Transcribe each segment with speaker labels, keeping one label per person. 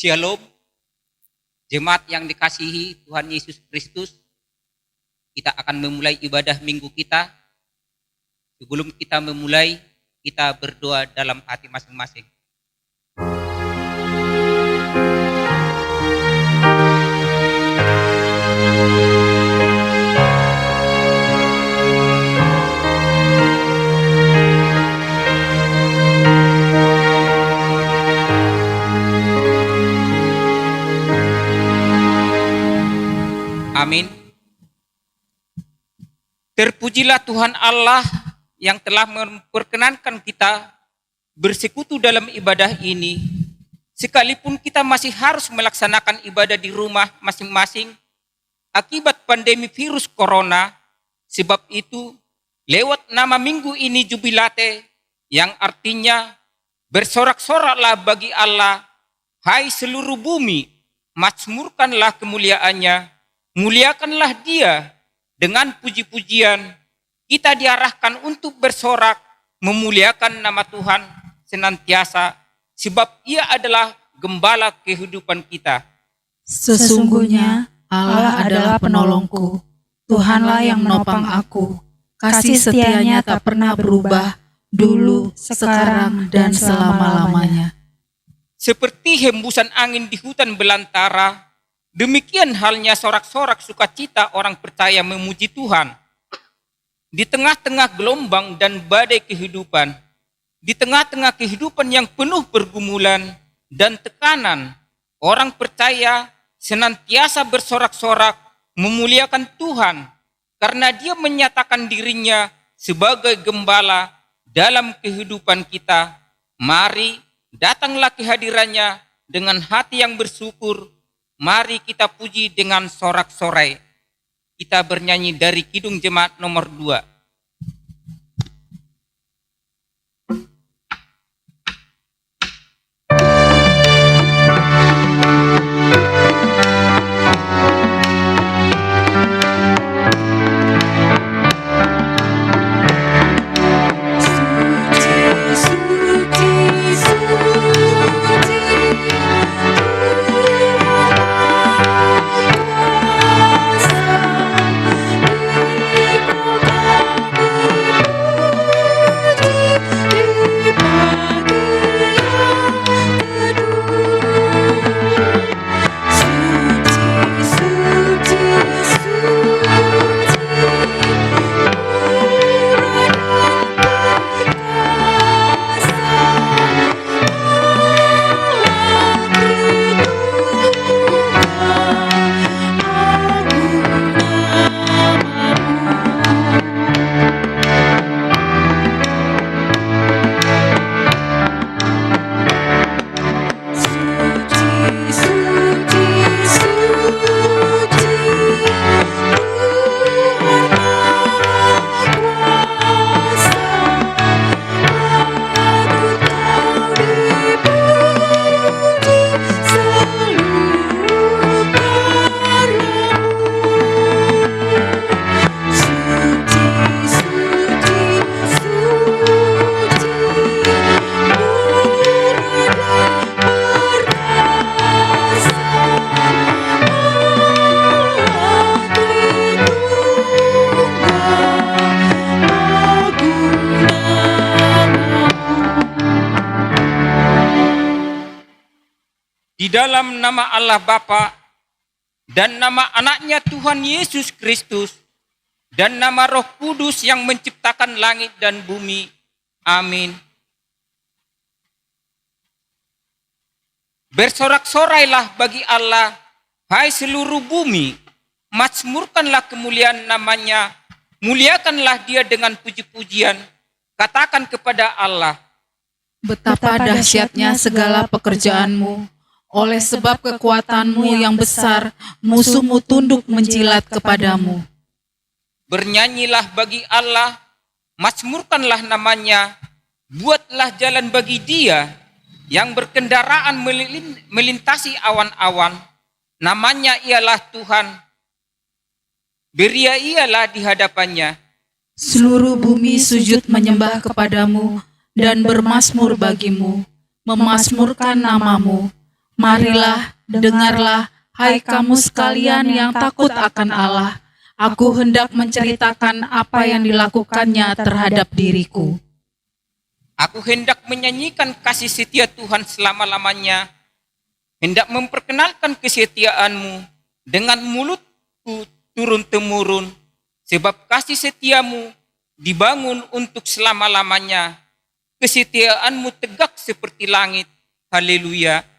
Speaker 1: Shalom, jemaat yang dikasihi Tuhan Yesus Kristus. Kita akan memulai ibadah minggu kita. Sebelum kita memulai, kita berdoa dalam hati masing-masing. Amin. Terpujilah Tuhan Allah yang telah memperkenankan kita bersekutu dalam ibadah ini. Sekalipun kita masih harus melaksanakan ibadah di rumah masing-masing akibat pandemi virus corona. Sebab itu, lewat nama minggu ini Jubilate, yang artinya bersorak-soraklah bagi Allah, hai seluruh bumi, mazmurkanlah kemuliaannya, muliakanlah Dia dengan puji-pujian. Kita diarahkan untuk bersorak, memuliakan nama Tuhan senantiasa, sebab Ia adalah gembala kehidupan kita.
Speaker 2: Sesungguhnya Allah adalah penolongku, Tuhanlah yang menopang aku. Kasih setianya tak pernah berubah, dulu, sekarang, dan selama-lamanya.
Speaker 1: Seperti hembusan angin di hutan belantara, demikian halnya sorak-sorak sukacita orang percaya memuji Tuhan. Di tengah-tengah gelombang dan badai kehidupan, di tengah-tengah kehidupan yang penuh pergumulan dan tekanan, orang percaya senantiasa bersorak-sorak memuliakan Tuhan karena Dia menyatakan dirinya sebagai gembala dalam kehidupan kita. Mari datanglah ke hadirannya dengan hati yang bersyukur. Mari kita puji dengan sorak-sorai. Kita bernyanyi dari Kidung Jemaat nomor 2. Di dalam nama Allah Bapa dan nama anaknya Tuhan Yesus Kristus dan nama Roh Kudus yang menciptakan langit dan bumi. Amin. Bersorak-sorailah bagi Allah, hai seluruh bumi, mazmurkanlah kemuliaan namanya, muliakanlah Dia dengan puji-pujian. Katakan kepada Allah,
Speaker 2: Betapa dahsyatnya segala pekerjaanmu, oleh sebab kekuatanmu yang besar, musuhmu tunduk menjilat kepadamu.
Speaker 1: bernyanyilah bagi Allah, mazmurkanlah namanya, buatlah jalan bagi Dia yang berkendaraan melintasi awan-awan. Namanya ialah Tuhan, beria ialah di hadapannya.
Speaker 2: Seluruh bumi sujud menyembah kepadamu dan bermasmur bagimu, memazmurkan namamu, Marilah, dengarlah, hai kamu sekalian yang takut akan Allah. Aku hendak menceritakan apa yang dilakukannya terhadap diriku.
Speaker 1: Aku hendak menyanyikan kasih setia Tuhan selama-lamanya, hendak memperkenalkan kesetiaanmu dengan mulutku turun-temurun, sebab kasih setiamu dibangun untuk selama-lamanya, kesetiaanmu tegak seperti langit. Haleluya.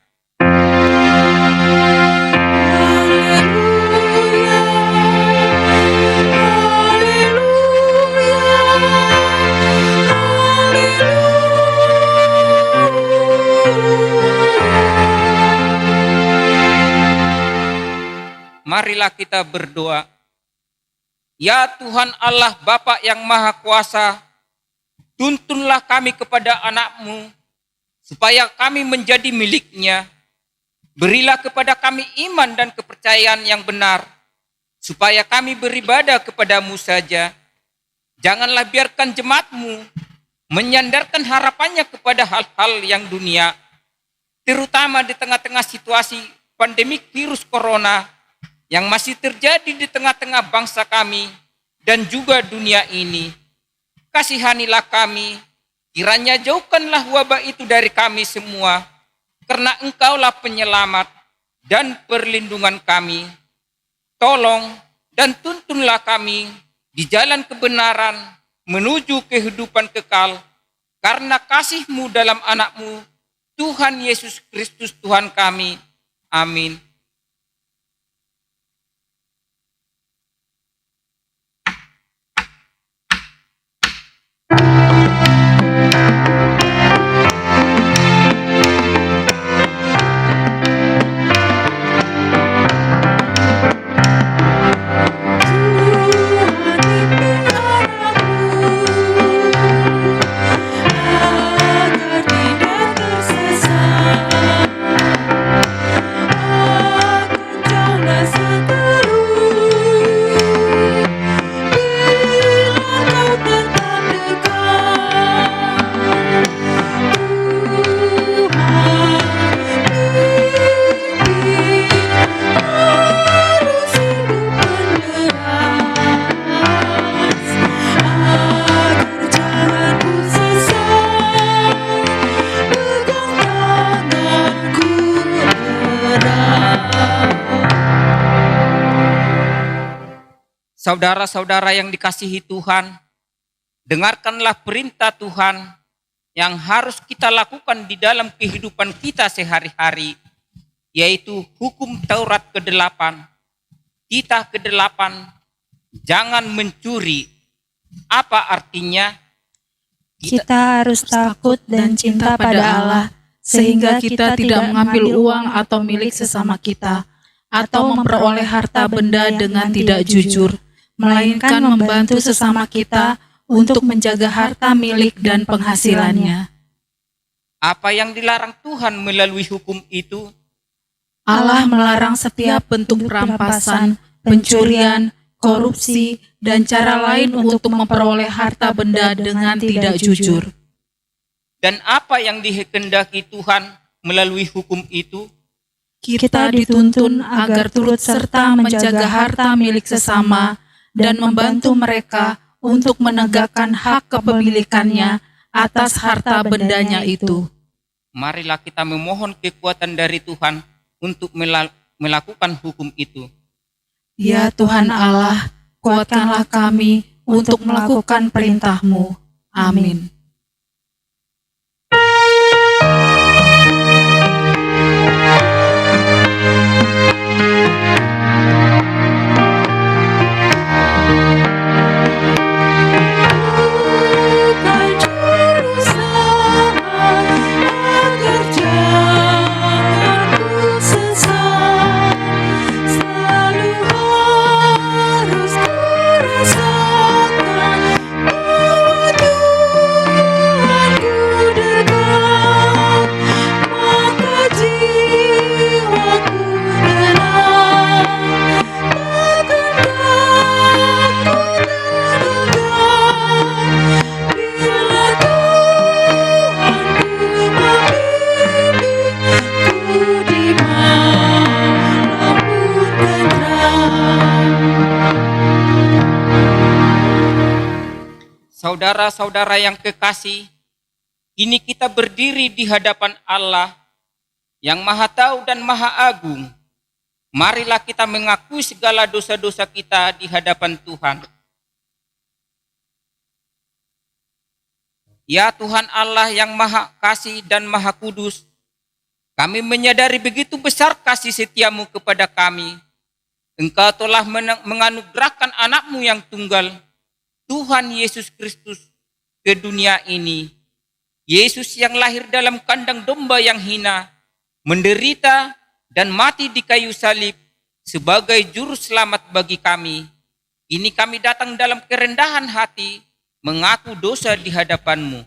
Speaker 1: Marilah kita berdoa. Ya Tuhan Allah Bapa yang Maha Kuasa, tuntunlah kami kepada anak-Mu, supaya kami menjadi milik-Nya. Berilah kepada kami iman dan kepercayaan yang benar, supaya kami beribadah kepada-Mu saja. Janganlah biarkan jemaat-Mu menyandarkan harapannya kepada hal-hal yang dunia, terutama di tengah-tengah situasi pandemik virus corona yang masih terjadi di tengah-tengah bangsa kami dan juga dunia ini. Kasihanilah kami, kiranya jauhkanlah wabah itu dari kami semua, karena Engkaulah penyelamat dan perlindungan kami. Tolong dan tuntunlah kami di jalan kebenaran menuju kehidupan kekal, karena kasih-Mu dalam anak-Mu, Tuhan Yesus Kristus Tuhan kami. Amin. Saudara-saudara yang dikasihi Tuhan, dengarkanlah perintah Tuhan yang harus kita lakukan di dalam kehidupan kita sehari-hari, yaitu hukum Taurat ke-8. Titah ke-8, jangan mencuri. Apa artinya?
Speaker 3: Kita harus takut dan cinta pada Allah,
Speaker 2: sehingga kita tidak mengambil uang atau milik sesama kita, atau memperoleh harta benda dengan tidak jujur, melainkan membantu sesama kita untuk menjaga harta milik dan penghasilannya.
Speaker 1: Apa yang dilarang Tuhan melalui hukum itu?
Speaker 2: Allah melarang setiap bentuk perampasan, pencurian, korupsi, dan cara lain untuk memperoleh harta benda dengan tidak jujur.
Speaker 1: Dan apa yang dikehendaki Tuhan melalui hukum itu?
Speaker 2: Kita dituntun agar turut serta menjaga harta milik sesama dan membantu mereka untuk menegakkan hak kepemilikannya atas harta bendanya itu.
Speaker 1: Marilah kita memohon kekuatan dari Tuhan untuk melakukan hukum itu.
Speaker 2: Ya Tuhan Allah, kuatkanlah kami untuk melakukan perintah-Mu. Amin.
Speaker 1: Saudara-saudara yang kekasih, kini kita berdiri di hadapan Allah yang Maha Tahu dan Maha Agung. Marilah kita mengakui segala dosa-dosa kita di hadapan Tuhan. Ya Tuhan Allah yang Maha Kasih dan Maha Kudus, kami menyadari begitu besar kasih setiamu kepada kami. Engkau telah menganugerahkan anak-Mu yang tunggal, Tuhan Yesus Kristus, ke dunia ini. Yesus yang lahir dalam kandang domba yang hina, menderita dan mati di kayu salib sebagai juru selamat bagi kami. Ini kami datang dalam kerendahan hati, mengaku dosa di hadapan-Mu.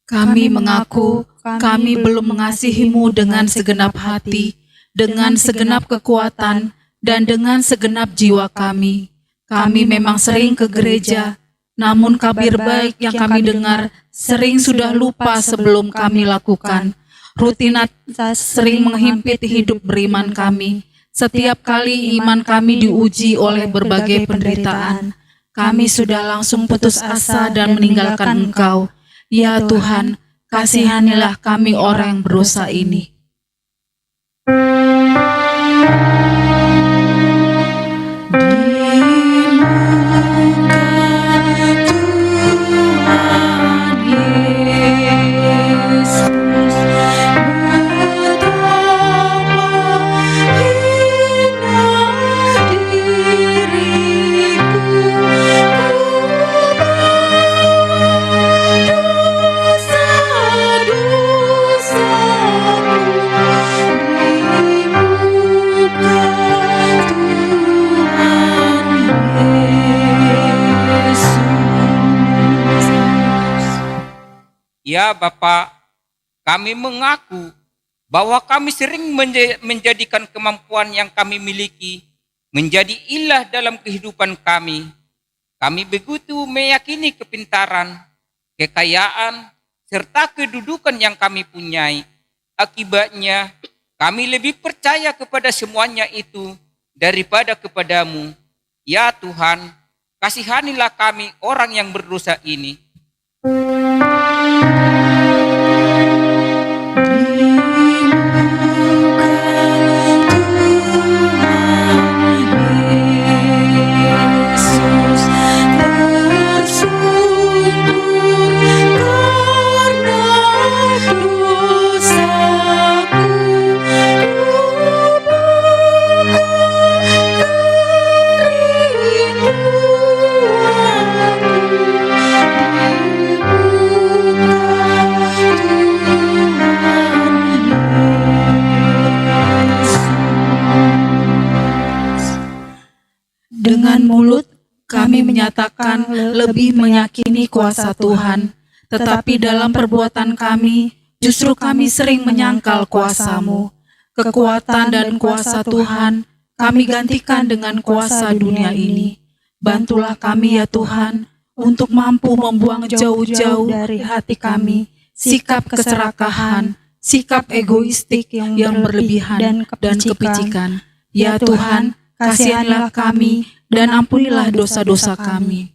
Speaker 2: Kami mengaku kami belum mengasihi-Mu dengan segenap hati, dengan segenap kekuatan, dan dengan segenap jiwa kami. Kami memang sering ke gereja, namun kabar baik yang kami dengar sering sudah lupa sebelum kami lakukan. Rutinitas sering menghimpit hidup beriman kami. Setiap kali iman kami diuji oleh berbagai penderitaan, kami sudah langsung putus asa dan meninggalkan Engkau. Ya Tuhan, kasihanilah kami orang yang berdosa ini.
Speaker 1: Ya Bapa, kami mengaku bahwa kami sering menjadikan kemampuan yang kami miliki menjadi ilah dalam kehidupan kami. Kami begitu meyakini kepintaran, kekayaan, serta kedudukan yang kami punyai. Akibatnya, kami lebih percaya kepada semuanya itu daripada kepadamu. Ya Tuhan, kasihanilah kami orang yang berdosa ini.
Speaker 2: Dengan mulut kami menyatakan lebih meyakini kuasa Tuhan, tetapi dalam perbuatan kami justru kami sering menyangkal kuasa-Mu. Kekuatan dan kuasa Tuhan kami gantikan dengan kuasa dunia ini. Bantulah kami ya Tuhan untuk mampu membuang jauh-jauh dari hati kami sikap keserakahan, sikap egoistik yang berlebihan dan kepicikan. Ya Tuhan, kasihanlah kami dan ampunilah dosa-dosa kami.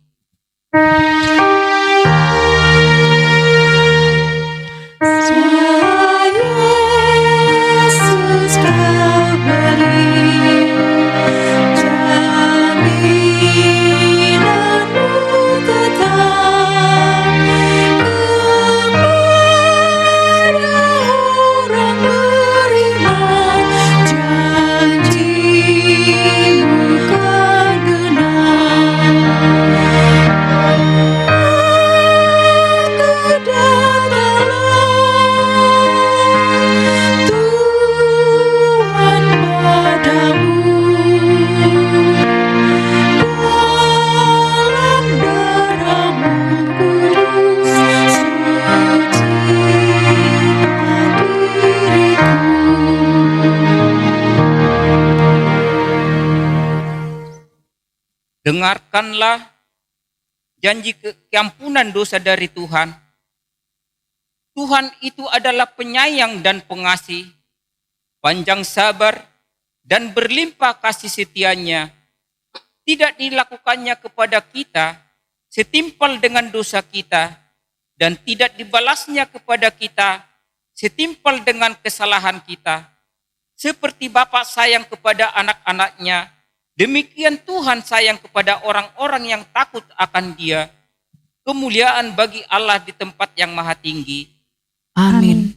Speaker 1: Dengarkanlah janji keampunan dosa dari Tuhan. Tuhan itu adalah penyayang dan pengasih, panjang sabar dan berlimpah kasih setianya. Tidak dilakukannya kepada kita setimpal dengan dosa kita, dan tidak dibalasnya kepada kita setimpal dengan kesalahan kita. Seperti Bapa sayang kepada anak-anaknya, demikian Tuhan sayang kepada orang-orang yang takut akan Dia. Kemuliaan bagi Allah di tempat yang maha tinggi.
Speaker 2: Amin.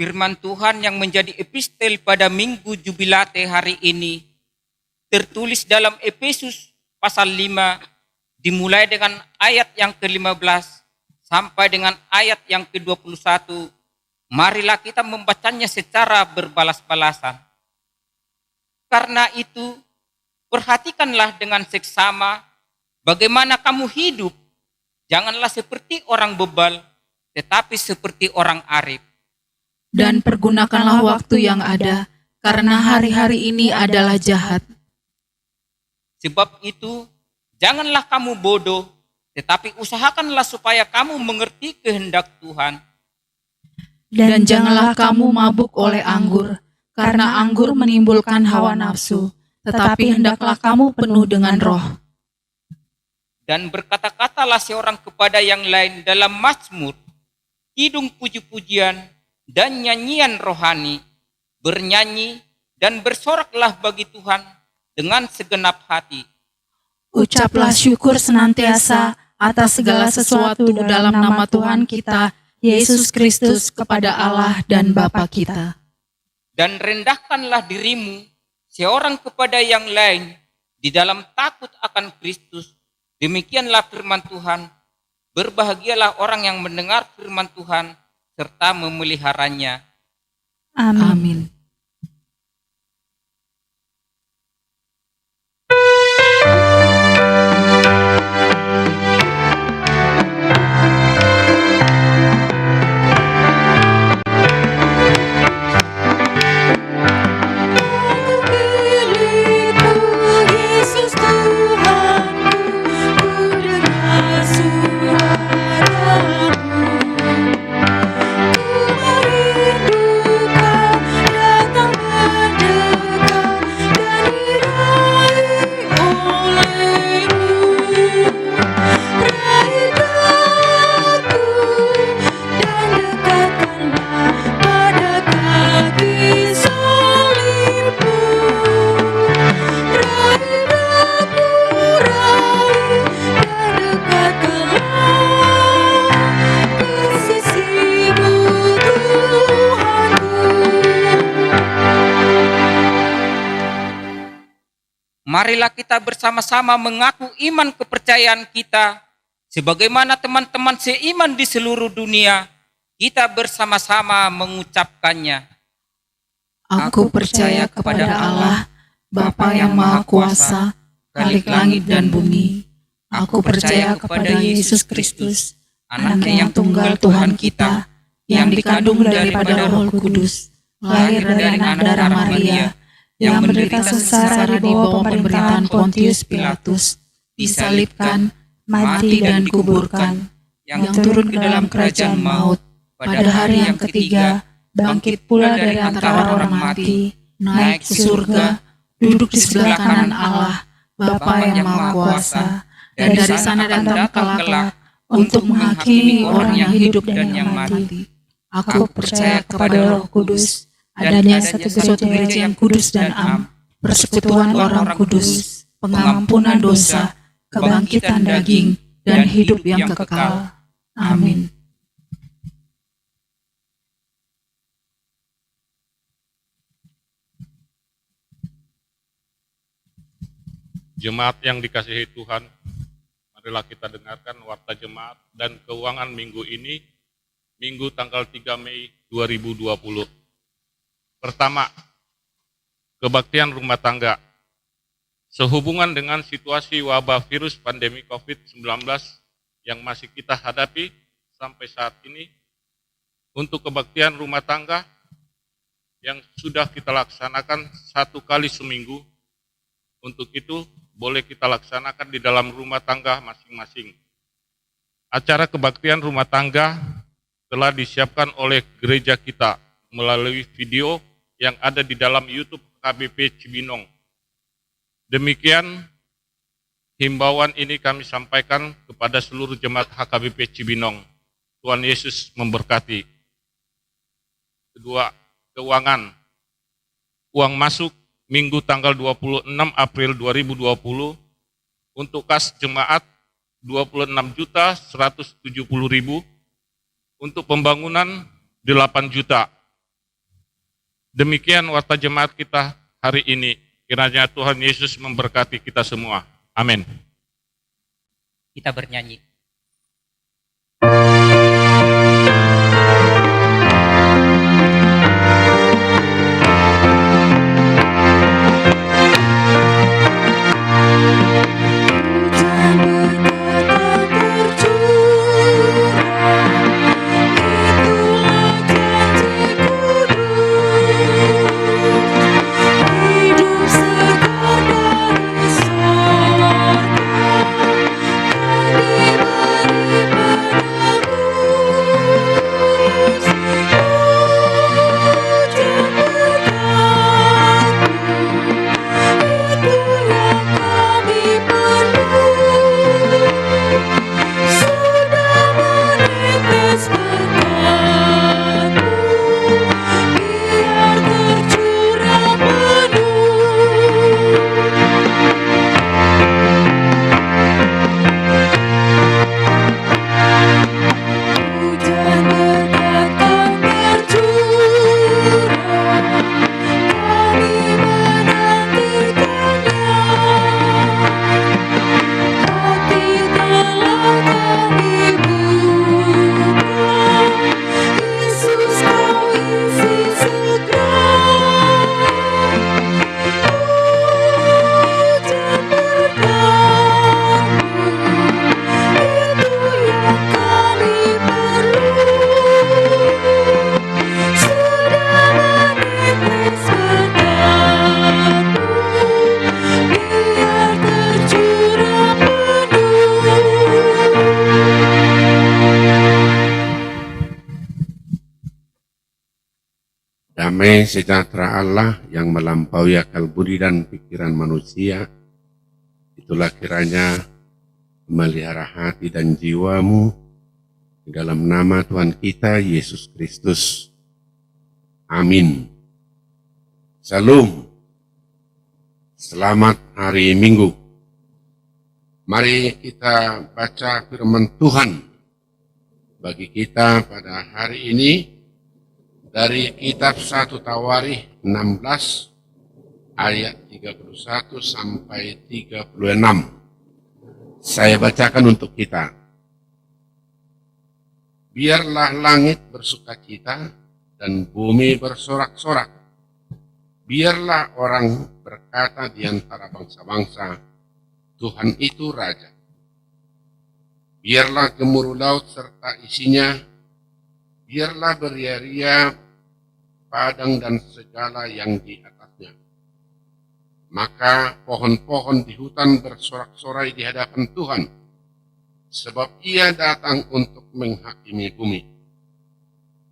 Speaker 1: Firman Tuhan yang menjadi epistel pada Minggu Jubilate hari ini tertulis dalam Efesus pasal 5 dimulai dengan ayat yang ke-15 sampai dengan ayat yang ke-21. Marilah kita membacanya secara berbalas-balasan. Karena itu, perhatikanlah dengan seksama bagaimana kamu hidup. Janganlah seperti orang bebal, tetapi seperti orang arif.
Speaker 2: Dan pergunakanlah waktu yang ada, karena hari-hari ini adalah jahat.
Speaker 1: Sebab itu, janganlah kamu bodoh, tetapi usahakanlah supaya kamu mengerti kehendak Tuhan.
Speaker 2: Dan janganlah kamu mabuk oleh anggur, karena anggur menimbulkan hawa nafsu, tetapi hendaklah kamu penuh dengan roh.
Speaker 1: Dan berkata-katalah seorang kepada yang lain dalam mazmur, kidung puji-pujian, dan nyanyian rohani, bernyanyi dan bersoraklah bagi Tuhan dengan segenap hati.
Speaker 2: Ucaplah syukur senantiasa atas segala sesuatu dalam nama Tuhan kita, Yesus Kristus, kepada Allah dan Bapa kita.
Speaker 1: Dan rendahkanlah dirimu seorang kepada yang lain di dalam takut akan Kristus. Demikianlah firman Tuhan. Berbahagialah orang yang mendengar firman Tuhan serta memeliharanya.
Speaker 2: Amin.
Speaker 1: Marilah kita bersama-sama mengaku iman kepercayaan kita. Sebagaimana teman-teman seiman di seluruh dunia, kita bersama-sama mengucapkannya.
Speaker 2: Aku percaya kepada Allah, Bapa yang Maha Kuasa, Khalik langit dan bumi. Aku percaya kepada Yesus Kristus, Anaknya yang tunggal Tuhan kita, yang dikandung daripada Roh Kudus, lahir dari anak darah Maria, yang menderita sengsara di bawah pemerintahan Pontius Pilatus, disalibkan, mati dan dikuburkan, yang turun ke dalam kerajaan maut, pada hari yang ketiga
Speaker 3: bangkit pula dari antara orang mati,
Speaker 2: naik ke surga, duduk di sebelah kanan Allah, Bapa yang Maha Kuasa, dan dari sana datang kelak untuk menghakimi orang yang hidup dan yang mati. Aku percaya kepada Roh Kudus, adanya satu gereja yang kudus dan am, persekutuan orang kudus, pengampunan dosa, kebangkitan daging, dan hidup yang kekal. Amin.
Speaker 4: Jemaat yang dikasihi Tuhan, marilah kita dengarkan warta jemaat dan keuangan minggu ini, Minggu tanggal 3 Mei 2020. Pertama, kebaktian rumah tangga. Sehubungan dengan situasi wabah virus pandemi COVID-19 yang masih kita hadapi sampai saat ini, untuk kebaktian rumah tangga yang sudah kita laksanakan 1 kali seminggu, untuk itu boleh kita laksanakan di dalam rumah tangga masing-masing. Acara kebaktian rumah tangga telah disiapkan oleh gereja kita melalui video yang ada di dalam YouTube HKBP Cibinong. Demikian himbauan ini kami sampaikan kepada seluruh jemaat HKBP Cibinong. Tuhan Yesus memberkati. Kedua, keuangan. Uang masuk Minggu tanggal 26 April 2020 untuk kas jemaat 26.170.000, untuk pembangunan 8 juta. Demikian warta jemaat kita hari ini. Kiranya Tuhan Yesus memberkati kita semua. Amin.
Speaker 1: Kita bernyanyi.
Speaker 5: Damai sejahtera Allah yang melampaui akal budi dan pikiran manusia, itulah kiranya memelihara hati dan jiwamu di dalam nama Tuhan kita Yesus Kristus. Amin. Salam. Selamat hari Minggu. Mari kita baca firman Tuhan bagi kita pada hari ini dari kitab 1 Tawarikh 16 ayat 31 sampai 36. Saya bacakan untuk kita. Biarlah langit bersukacita dan bumi bersorak-sorak. Biarlah orang berkata di antara bangsa-bangsa, Tuhan itu Raja. Biarlah gemuruh laut serta isinya, biarlah beria-ria padang dan segala yang di atasnya. Maka pohon-pohon di hutan bersorak-sorai di hadapan Tuhan, sebab Ia datang untuk menghakimi bumi.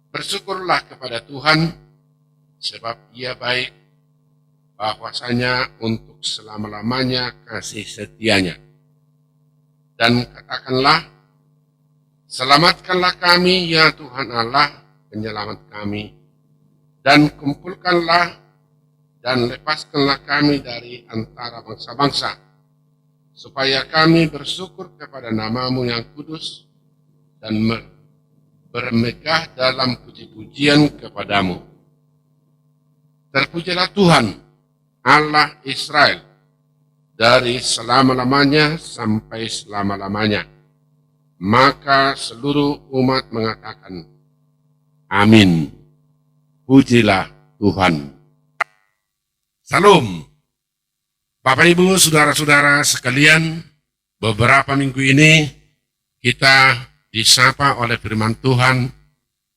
Speaker 5: Bersyukurlah kepada Tuhan, sebab Ia baik, bahwasanya untuk selama-lamanya kasih setianya. Dan katakanlah, selamatkanlah kami ya Tuhan Allah, penyelamat kami, dan kumpulkanlah dan lepaskanlah kami dari antara bangsa-bangsa, supaya kami bersyukur kepada nama-Mu yang kudus dan bermegah dalam puji-pujian kepadamu. Terpujilah Tuhan, Allah Israel, dari selama-lamanya sampai selama-lamanya. Maka seluruh umat mengatakan, amin. Pujilah Tuhan. Salam. Bapak Ibu, saudara-saudara sekalian, beberapa minggu ini kita disapa oleh firman Tuhan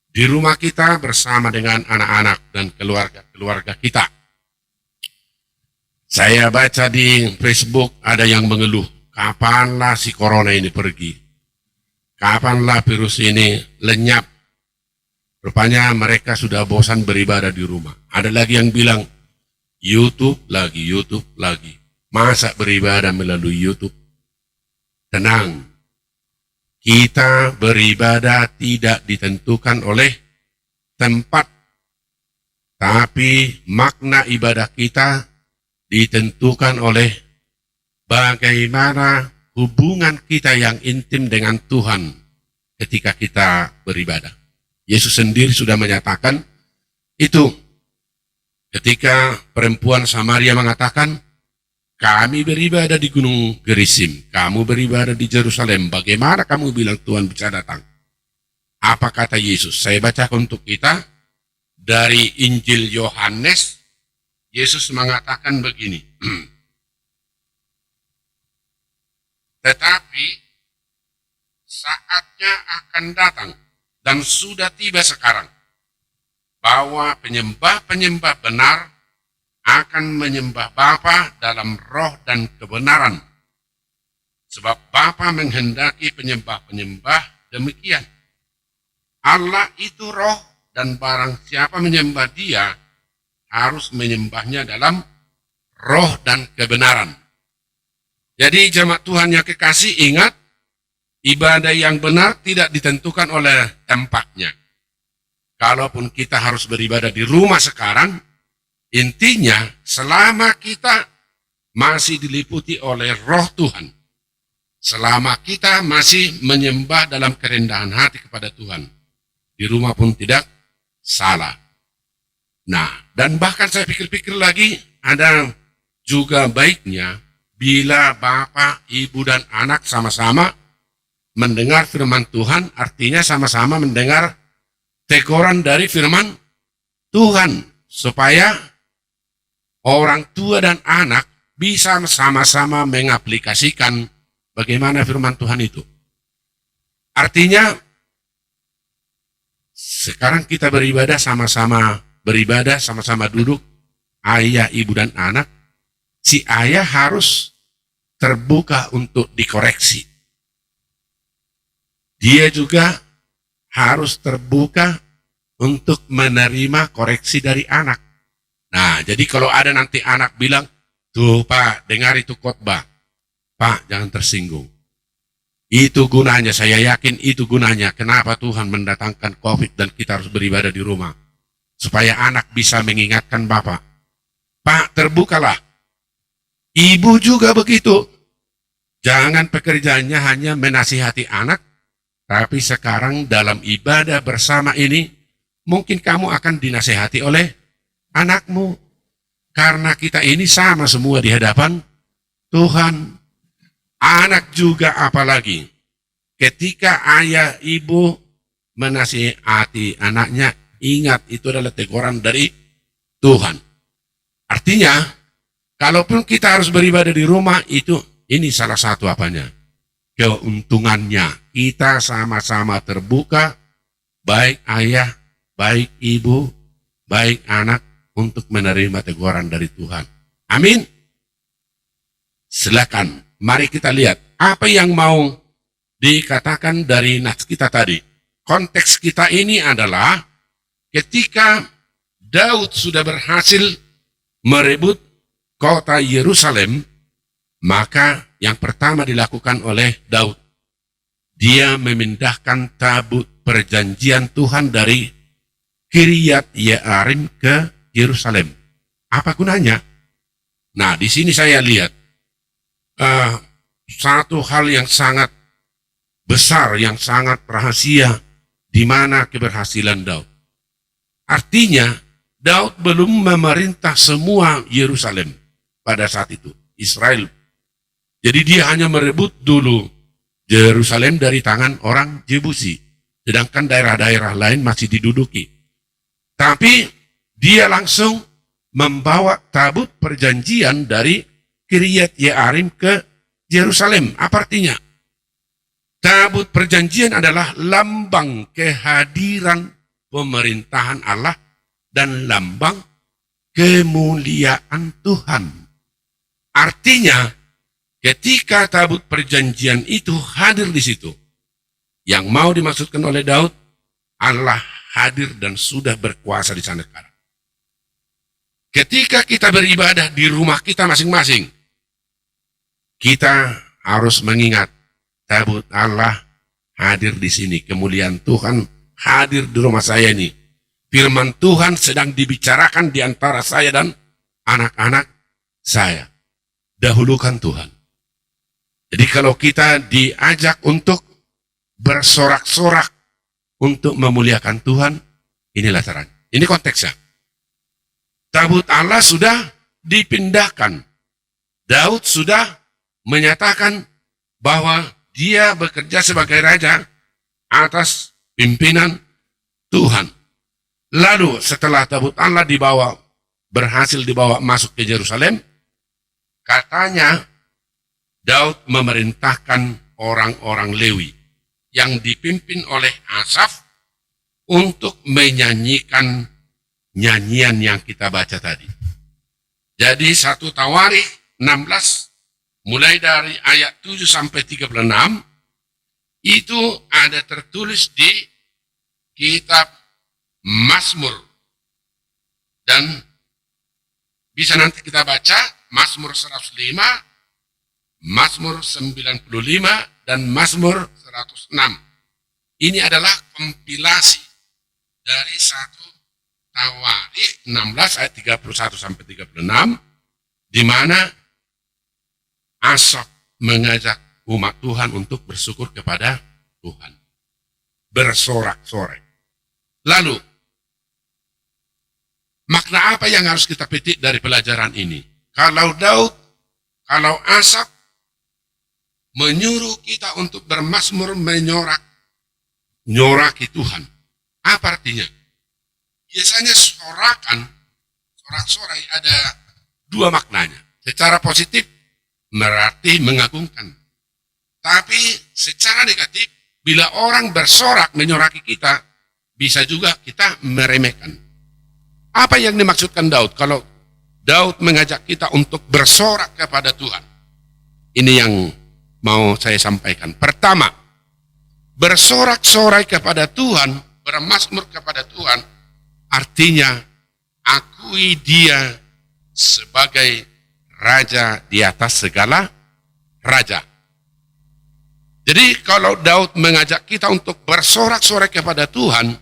Speaker 5: di rumah kita bersama dengan anak-anak dan keluarga-keluarga kita. Saya baca di Facebook ada yang mengeluh, kapanlah si corona ini pergi? Kapanlah virus ini lenyap? Rupanya mereka sudah bosan beribadah di rumah. Ada lagi yang bilang, YouTube lagi. Masa beribadah melalui YouTube? Tenang. Kita beribadah tidak ditentukan oleh tempat, tapi makna ibadah kita ditentukan oleh bagaimana hubungan kita yang intim dengan Tuhan ketika kita beribadah. Yesus sendiri sudah menyatakan itu ketika perempuan Samaria mengatakan, kami beribadah di Gunung Gerizim, kamu beribadah di Yerusalem, bagaimana kamu bilang Tuhan bisa datang? Apa kata Yesus? Saya bacakan untuk kita dari Injil Yohanes. Yesus mengatakan begini, tetapi saatnya akan datang dan sudah tiba sekarang, bahwa penyembah-penyembah benar akan menyembah Bapa dalam roh dan kebenaran. Sebab Bapa menghendaki penyembah-penyembah demikian. Allah itu roh, dan barang siapa menyembah Dia, harus menyembahnya dalam roh dan kebenaran. Jadi jemaat Tuhan yang kekasih, ingat, ibadah yang benar tidak ditentukan oleh tempatnya. Kalaupun kita harus beribadah di rumah sekarang, intinya selama kita masih diliputi oleh roh Tuhan, selama kita masih menyembah dalam kerendahan hati kepada Tuhan, di rumah pun tidak salah. Nah, dan bahkan saya pikir-pikir lagi, ada juga baiknya bila Bapak, Ibu, dan anak sama-sama mendengar firman Tuhan, artinya sama-sama mendengar teguran dari firman Tuhan, supaya orang tua dan anak bisa sama-sama mengaplikasikan bagaimana firman Tuhan itu. Artinya, sekarang kita beribadah sama-sama duduk, ayah, ibu, dan anak. Si ayah harus terbuka untuk dikoreksi. Dia juga harus terbuka untuk menerima koreksi dari anak. Nah, jadi kalau ada nanti anak bilang, tuh Pak, dengar itu khotbah. Pak, jangan tersinggung. Itu gunanya, saya yakin itu gunanya. Kenapa Tuhan mendatangkan COVID dan kita harus beribadah di rumah? Supaya anak bisa mengingatkan Bapak. Pak, terbukalah. Ibu juga begitu. Jangan pekerjaannya hanya menasihati anak, tapi sekarang dalam ibadah bersama ini, mungkin kamu akan dinasihati oleh anakmu. Karena kita ini sama semua di hadapan Tuhan. Anak juga apalagi. Ketika ayah ibu menasihati anaknya, ingat itu adalah teguran dari Tuhan. Artinya, kalaupun kita harus beribadah di rumah, ini salah satu apanya? Keuntungannya. Kita sama-sama terbuka, baik ayah, baik ibu, baik anak, untuk menerima teguran dari Tuhan. Amin. Silakan, mari kita lihat apa yang mau dikatakan dari nats kita tadi. Konteks kita ini adalah ketika Daud sudah berhasil merebut kota Yerusalem, maka yang pertama dilakukan oleh Daud, dia memindahkan tabut perjanjian Tuhan dari Kiryat Yearim ke Yerusalem. Apa gunanya? Nah, di sini saya lihat satu hal yang sangat besar, yang sangat rahasia, di mana keberhasilan Daud. Artinya, Daud belum memerintah semua Yerusalem pada saat itu, Israel. Jadi dia hanya merebut dulu Yerusalem dari tangan orang Yebusi, sedangkan daerah-daerah lain masih diduduki. Tapi dia langsung membawa tabut perjanjian dari Kiryat Yearim ke Yerusalem. Apa artinya? Tabut perjanjian adalah lambang kehadiran pemerintahan Allah dan lambang kemuliaan Tuhan. Artinya, ketika tabut perjanjian itu hadir di situ, yang mau dimaksudkan oleh Daud, Allah hadir dan sudah berkuasa di sana sekarang. Ketika kita beribadah di rumah kita masing-masing, kita harus mengingat tabut Allah hadir di sini. Kemuliaan Tuhan hadir di rumah saya ini. Firman Tuhan sedang dibicarakan di antara saya dan anak-anak saya. Dahulukan Tuhan. Jadi kalau kita diajak untuk bersorak-sorak untuk memuliakan Tuhan, inilah caranya. Ini konteksnya. Tabut Allah sudah dipindahkan. Daud sudah menyatakan bahwa dia bekerja sebagai raja atas pimpinan Tuhan. Lalu setelah tabut Allah berhasil dibawa masuk ke Yerusalem, katanya Daud memerintahkan orang-orang Lewi yang dipimpin oleh Asaf untuk menyanyikan nyanyian yang kita baca tadi. Jadi 1 Tawarikh 16 mulai dari ayat 7 sampai 36 itu ada tertulis di kitab Mazmur, dan bisa nanti kita baca Mazmur 105, Mazmur 95, dan Mazmur 106. Ini adalah kompilasi dari 1 Tawarikh 16 ayat 31 sampai 36, di mana Asaf mengajak umat Tuhan untuk bersyukur kepada Tuhan, bersorak-sorai. Lalu, makna apa yang harus kita petik dari pelajaran ini? Kalau Asaf menyuruh kita untuk bermazmur menyoraki Tuhan, apa artinya? Biasanya sorak-sorai ada dua maknanya. Secara positif berarti mengagungkan. Tapi secara negatif, bila orang bersorak menyoraki kita, bisa juga kita meremehkan. Apa yang dimaksudkan Daud kalau Daud mengajak kita untuk bersorak kepada Tuhan? Ini yang mau saya sampaikan. Pertama, bersorak-sorai kepada Tuhan, bermazmur kepada Tuhan, artinya akui dia sebagai raja di atas segala raja. Jadi kalau Daud mengajak kita untuk bersorak-sorai kepada Tuhan,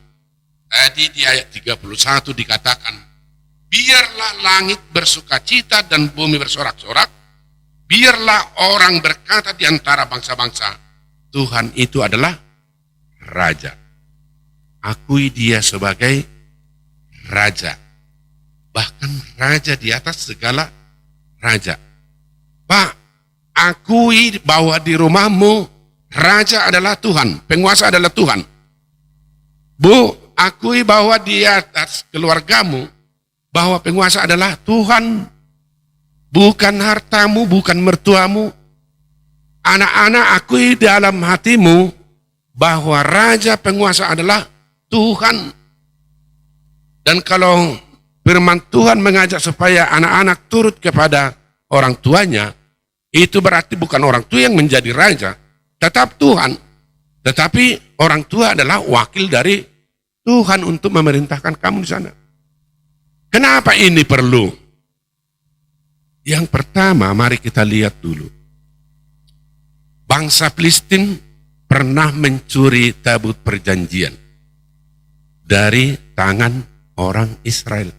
Speaker 5: tadi di ayat 31 dikatakan, biarlah langit bersukacita dan bumi bersorak-sorak, biarlah orang berkata di antara bangsa-bangsa, Tuhan itu adalah raja. Akui dia sebagai raja, bahkan raja di atas segala raja. Pak, akui bahwa di rumahmu raja adalah Tuhan, penguasa adalah Tuhan. Bu, akui bahwa di atas keluargamu bahwa penguasa adalah Tuhan, bukan hartamu, bukan mertuamu. Anak-anak, akui dalam hatimu bahwa raja penguasa adalah Tuhan. Dan kalau firman Tuhan mengajak supaya anak-anak turut kepada orang tuanya, itu berarti bukan orang tua yang menjadi raja, tetap Tuhan. Tetapi orang tua adalah wakil dari Tuhan untuk memerintahkan kamu di sana. Kenapa ini perlu? Yang pertama, mari kita lihat dulu. Bangsa Filistin pernah mencuri tabut perjanjian dari tangan orang Israel.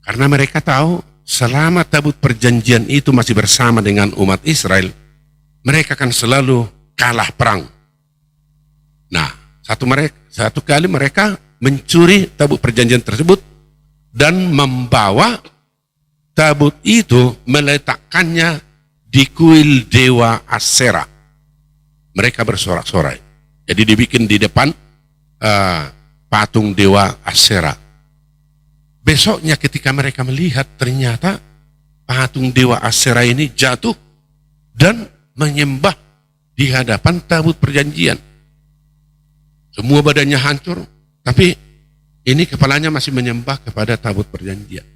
Speaker 5: Karena mereka tahu selama tabut perjanjian itu masih bersama dengan umat Israel, mereka akan selalu kalah perang. Nah, satu kali mereka mencuri tabut perjanjian tersebut dan membawa tabut itu, meletakkannya di kuil dewa Asyera. Mereka bersorak-sorai. Jadi dibikin di depan patung dewa Asyera. Besoknya ketika mereka melihat, ternyata patung dewa Asyera ini jatuh dan menyembah di hadapan tabut perjanjian. Semua badannya hancur, tapi ini kepalanya masih menyembah kepada tabut perjanjian.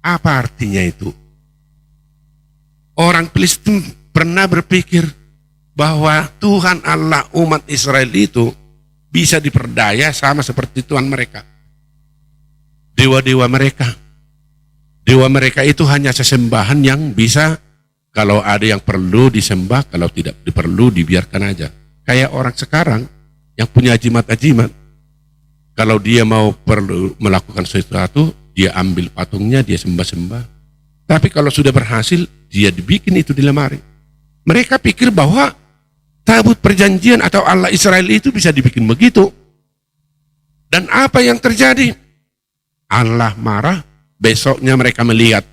Speaker 5: Apa artinya itu? Orang Filistin pernah berpikir bahwa Tuhan Allah umat Israel itu bisa diperdaya sama seperti Tuhan mereka. Dewa-dewa mereka. Dewa mereka itu hanya sesembahan yang bisa, kalau ada yang perlu disembah, kalau tidak perlu dibiarkan aja. Kayak orang sekarang yang punya ajimat-ajimat. Kalau dia mau perlu melakukan sesuatu, dia ambil patungnya, dia sembah-sembah. Tapi kalau sudah berhasil, dia dibikin itu di lemari. Mereka pikir bahwa tabut perjanjian atau Allah Israel itu bisa dibikin begitu. Dan apa yang terjadi? Allah marah, besoknya mereka melihat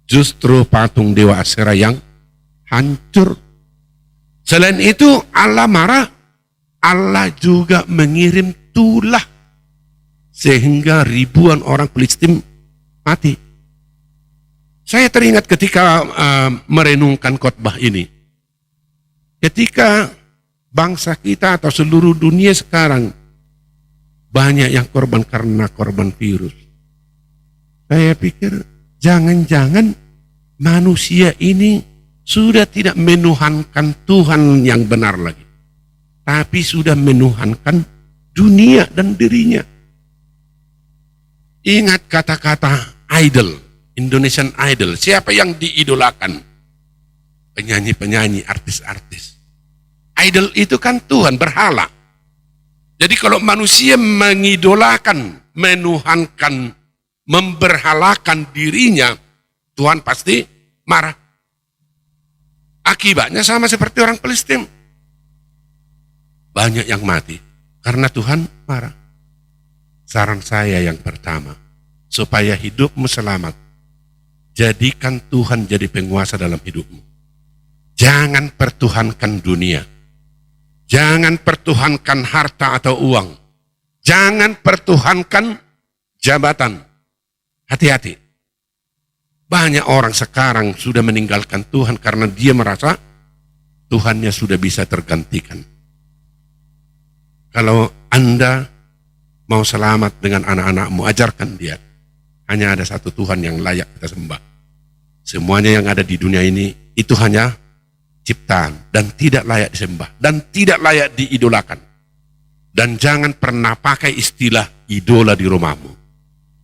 Speaker 5: justru patung dewa Asyera yang hancur. Selain itu Allah marah, Allah juga mengirim tulah sehingga ribuan orang Filistin mati. Saya teringat ketika merenungkan khotbah ini. Ketika bangsa kita atau seluruh dunia sekarang banyak yang korban karena korban virus. Saya pikir jangan-jangan manusia ini sudah tidak menuhankan Tuhan yang benar lagi, tapi sudah menuhankan dunia dan dirinya. Ingat kata-kata idol, Indonesian Idol. Siapa yang diidolakan? Penyanyi-penyanyi, artis-artis. Idol itu kan Tuhan, berhala. Jadi kalau manusia mengidolakan, menuhankan, memberhalakan dirinya, Tuhan pasti marah. Akibatnya sama seperti orang Filistin. Banyak yang mati karena Tuhan marah. Saran saya yang pertama, supaya hidupmu selamat, jadikan Tuhan jadi penguasa dalam hidupmu. Jangan pertuhankan dunia. Jangan pertuhankan harta atau uang. Jangan pertuhankan jabatan. Hati-hati. Banyak orang sekarang sudah meninggalkan Tuhan karena dia merasa Tuhannya sudah bisa tergantikan. Kalau Anda mau selamat dengan anak-anakmu, ajarkan dia. Hanya ada satu Tuhan yang layak kita sembah. Semuanya yang ada di dunia ini itu hanya ciptaan dan tidak layak disembah dan tidak layak diidolakan. Dan jangan pernah pakai istilah idola di rumahmu.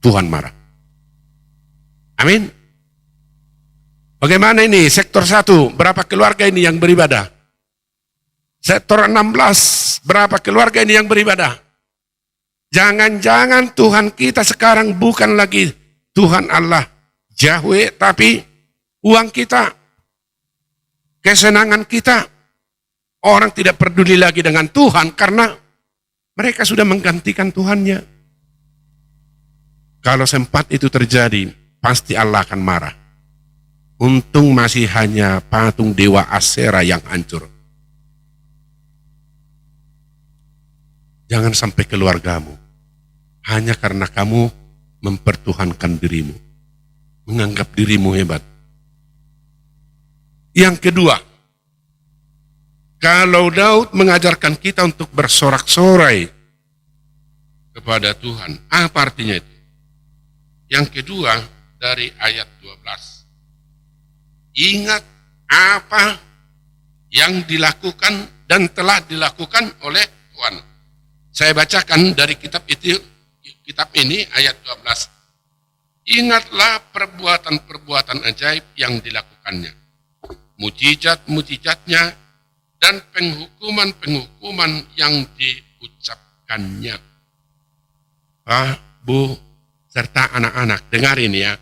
Speaker 5: Tuhan marah. Amin. Bagaimana ini? Sektor 1, berapa keluarga ini yang beribadah? Sektor 16, berapa keluarga ini yang beribadah? Jangan-jangan Tuhan kita sekarang bukan lagi Tuhan Allah Yahweh, tapi uang kita, kesenangan kita. Orang tidak peduli lagi dengan Tuhan karena mereka sudah menggantikan Tuhannya. Kalau sempat itu terjadi, pasti Allah akan marah. Untung masih hanya patung dewa Asyera yang hancur. Jangan sampai keluargamu hanya karena kamu mempertuhankan dirimu, menganggap dirimu hebat. Yang kedua, kalau Daud mengajarkan kita untuk bersorak-sorai kepada Tuhan, apa artinya itu? Yang kedua, dari ayat 12. Ingat apa yang dilakukan dan telah dilakukan oleh Tuhan. Saya bacakan dari kitab ini ayat 12. Ingatlah perbuatan-perbuatan ajaib yang dilakukannya, mujizat-mujizatnya, dan penghukuman-penghukuman yang diucapkannya. Pak, Bu, serta anak-anak, dengarin ya.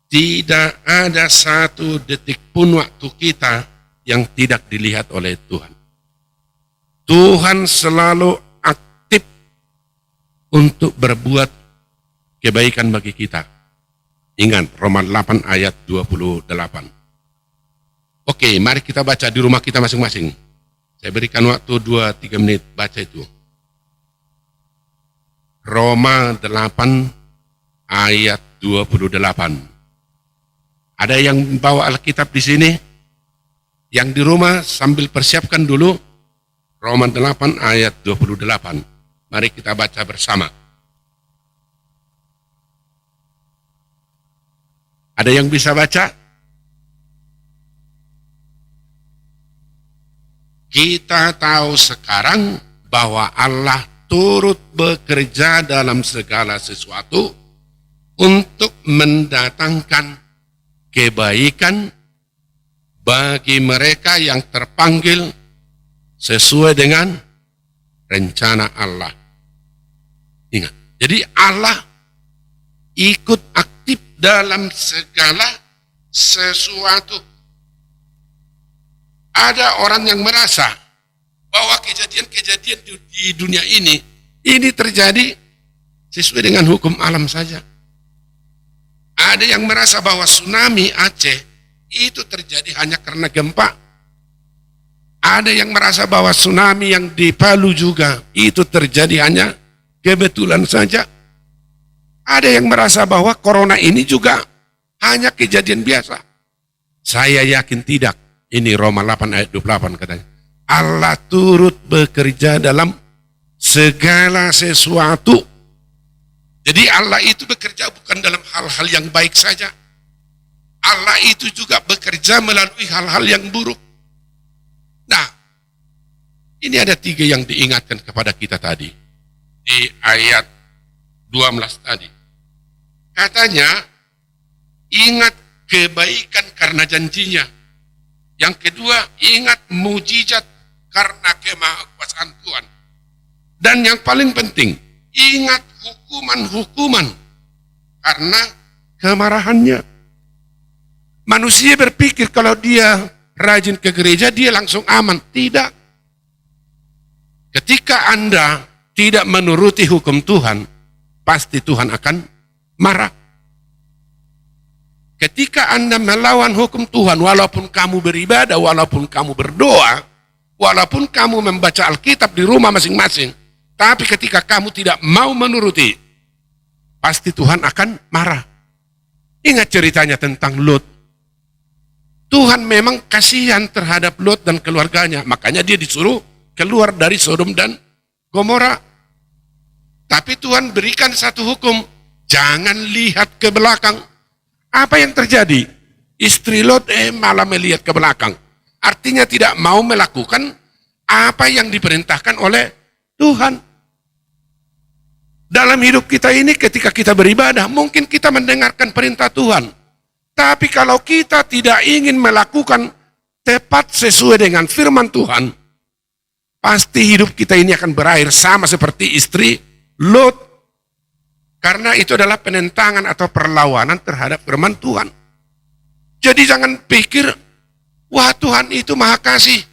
Speaker 5: Tidak ada satu detik pun waktu kita yang tidak dilihat oleh Tuhan. Tuhan selalu aktif untuk berbuat kebaikan bagi kita. Ingat, Roma 8 ayat 28. Oke, mari kita baca di rumah kita masing-masing. Saya berikan waktu 2-3 menit baca itu. Roma 8 ayat 28. Ada yang bawa Alkitab di sini? Yang di rumah sambil persiapkan dulu. Roma 8 ayat 28. Mari kita baca bersama. Ada yang bisa baca? Kita tahu sekarang bahwa Allah turut bekerja dalam segala sesuatu untuk mendatangkan kebaikan bagi mereka yang terpanggil sesuai dengan rencana Allah. Ingat, jadi Allah ikut aktif dalam segala sesuatu. Ada orang yang merasa bahwa kejadian-kejadian di dunia ini terjadi sesuai dengan hukum alam saja. Ada yang merasa bahwa tsunami Aceh itu terjadi hanya karena gempa. Ada yang merasa bahwa tsunami yang di Palu juga itu terjadi hanya kebetulan saja. Ada yang merasa bahwa corona ini juga hanya kejadian biasa. Saya yakin tidak. Ini Roma 8 ayat 28 katanya. Allah turut bekerja dalam segala sesuatu. Jadi Allah itu bekerja bukan dalam hal-hal yang baik saja. Allah itu juga bekerja melalui hal-hal yang buruk. Nah, ini ada 3 yang diingatkan kepada kita tadi. Di ayat 12 tadi. Katanya, ingat kebaikan karena janjinya. Yang kedua, ingat mujizat karena kemahakuasaan Tuhan. Dan yang paling penting, ingat hukuman-hukuman karena kemarahannya. Manusia berpikir kalau dia rajin ke gereja, dia langsung aman. Tidak. Ketika Anda tidak menuruti hukum Tuhan, pasti Tuhan akan marah. Ketika Anda melawan hukum Tuhan, walaupun kamu beribadah, walaupun kamu berdoa, walaupun kamu membaca Alkitab di rumah masing-masing, tapi ketika kamu tidak mau menuruti, pasti Tuhan akan marah. Ingat ceritanya tentang Lot. Tuhan memang kasihan terhadap Lot dan keluarganya, makanya dia disuruh keluar dari Sodom dan Gomora. Tapi Tuhan berikan satu hukum, jangan lihat ke belakang. Apa yang terjadi? Istri Lot malah melihat ke belakang. Artinya tidak mau melakukan apa yang diperintahkan oleh Tuhan. Dalam hidup kita ini ketika kita beribadah, mungkin kita mendengarkan perintah Tuhan. Tapi kalau kita tidak ingin melakukan tepat sesuai dengan firman Tuhan, pasti hidup kita ini akan berakhir sama seperti istri Lot. Karena itu adalah penentangan atau perlawanan terhadap firman Tuhan. Jadi jangan pikir, wah Tuhan itu maha kasih.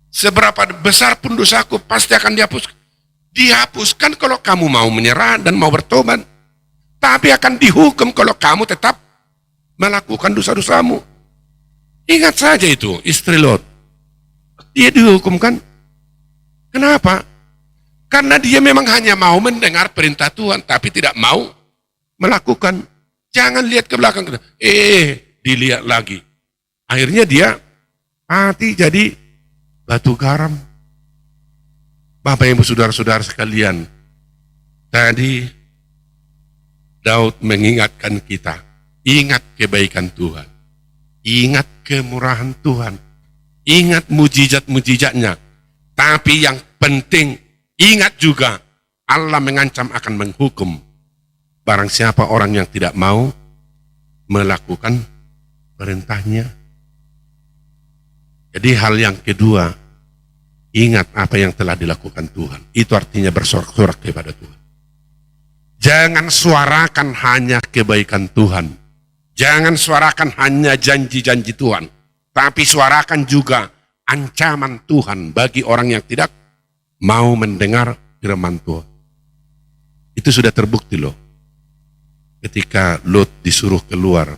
Speaker 5: Seberapa besar pun dosaku pasti akan dihapuskan. Dihapuskan kalau kamu mau menyerah dan mau bertobat. Tapi akan dihukum kalau kamu tetap melakukan dosa-dosamu. Ingat saja itu, istri Lot. Dia dihukumkan. Kenapa? Karena dia memang hanya mau mendengar perintah Tuhan, tapi tidak mau melakukan. Jangan lihat ke belakang. Dilihat lagi. Akhirnya dia mati jadi batu garam. Bapak Ibu saudara-saudara sekalian, tadi Daud mengingatkan kita, ingat kebaikan Tuhan, ingat kemurahan Tuhan, ingat mujizat-mujizatnya. Tapi yang penting, Ingat juga, Allah mengancam akan menghukum barang siapa orang yang tidak mau melakukan perintahnya. Jadi hal yang kedua, ingat apa yang telah dilakukan Tuhan. Itu artinya bersorak-sorak kepada Tuhan. Jangan suarakan hanya kebaikan Tuhan. Jangan suarakan hanya janji-janji Tuhan. Tapi suarakan juga ancaman Tuhan bagi orang yang tidak mau mendengar firman Tuhan. Itu sudah terbukti loh. Ketika Lot disuruh keluar,